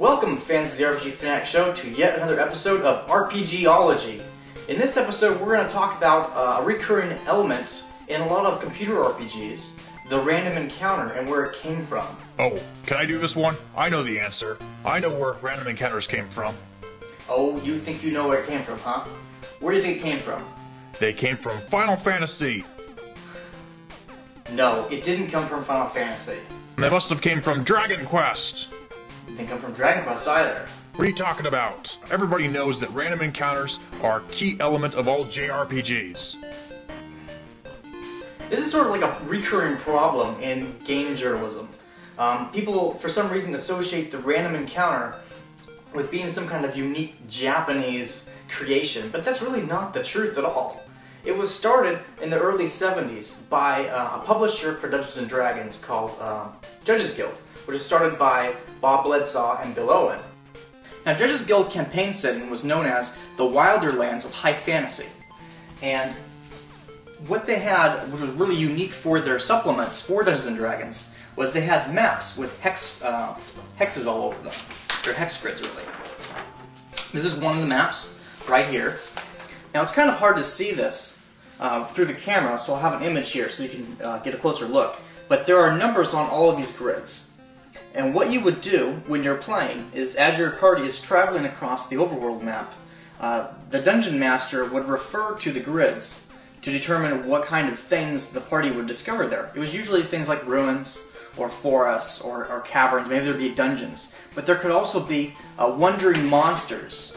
Welcome, fans of the RPG Fanatic Show, to yet another episode of RPG ology. In this episode, we're going to talk about a recurring element in a lot of computer RPGs, the random encounter and where it came from. Oh, can I do this one? I know the answer. I know where random encounters came from. Oh, you think you know where it came from, huh? Where do you think it came from? They came from Final Fantasy. No, it didn't come from Final Fantasy. They must have came from Dragon Quest. It didn't come from Dragon Quest either. What are you talking about? Everybody knows that random encounters are a key element of all JRPGs. This is sort of like a recurring problem in game journalism. People, for some reason, associate the random encounter with being some kind of unique Japanese creation, but that's really not the truth at all. It was started in the early 70s by a publisher for Dungeons & Dragons called Judges Guild, which was started by Bob Bledsaw and Bill Owen. Now, Judges Guild campaign setting was known as the Wilder Lands of High Fantasy, and what they had, which was really unique for their supplements for Dungeons & Dragons, was they had maps with hexes all over them. They're hex grids, really. This is one of the maps, right here. Now, it's kind of hard to see this through the camera, so I'll have an image here so you can get a closer look. But there are numbers on all of these grids. And what you would do when you're playing is, as your party is traveling across the overworld map, the Dungeon Master would refer to the grids to determine what kind of things the party would discover there. It was usually things like ruins, or forests, or caverns, maybe there'd be dungeons. But there could also be wandering monsters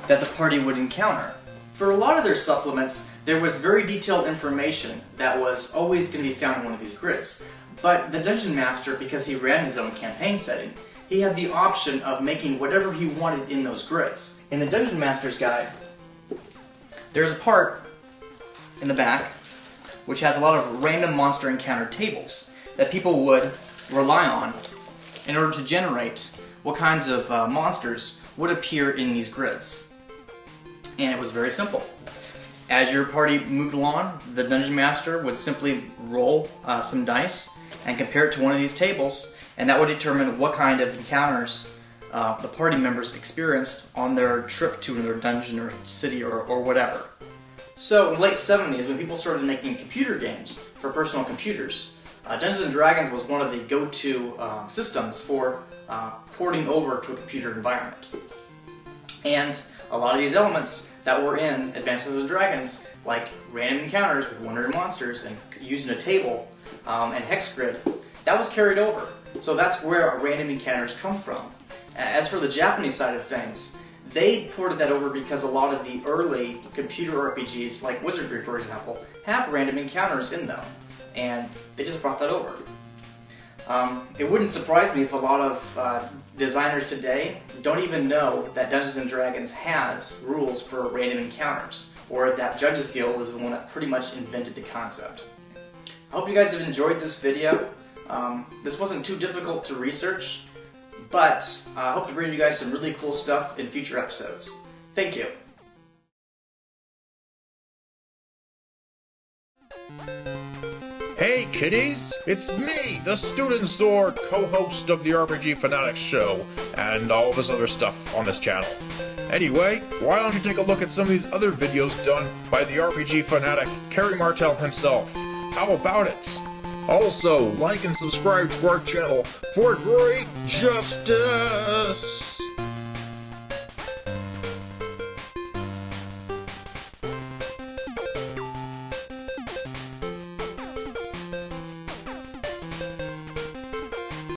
that the party would encounter. For a lot of their supplements, there was very detailed information that was always going to be found in one of these grids. But the Dungeon Master, because he ran his own campaign setting, he had the option of making whatever he wanted in those grids. In the Dungeon Master's Guide, there's a part in the back which has a lot of random monster encounter tables that people would rely on in order to generate what kinds of monsters would appear in these grids. And it was very simple. As your party moved along, the Dungeon Master would simply roll some dice and compare it to one of these tables, and that would determine what kind of encounters the party members experienced on their trip to another dungeon or city or whatever. So in the late 70s, when people started making computer games for personal computers, Dungeons & Dragons was one of the go-to systems for porting over to a computer environment. And a lot of these elements that were in Advanced Dungeons & Dragons, like random encounters with wandering monsters and using a table and hex grid, that was carried over. So that's where our random encounters come from. As for the Japanese side of things, they ported that over because a lot of the early computer RPGs, like Wizardry for example, have random encounters in them, and they just brought that over. It wouldn't surprise me if a lot of designers today don't even know that Dungeons & Dragons has rules for random encounters, or that Judges Guild is the one that pretty much invented the concept. I hope you guys have enjoyed this video. This wasn't too difficult to research, but I hope to bring you guys some really cool stuff in future episodes. Thank you. Hey kiddies, it's me, the Student Sword, co-host of the RPG Fanatic Show, and all of this other stuff on this channel. Anyway, why don't you take a look at some of these other videos done by the RPG Fanatic, Carey Martell himself? How about it? Also, like and subscribe to our channel for great justice!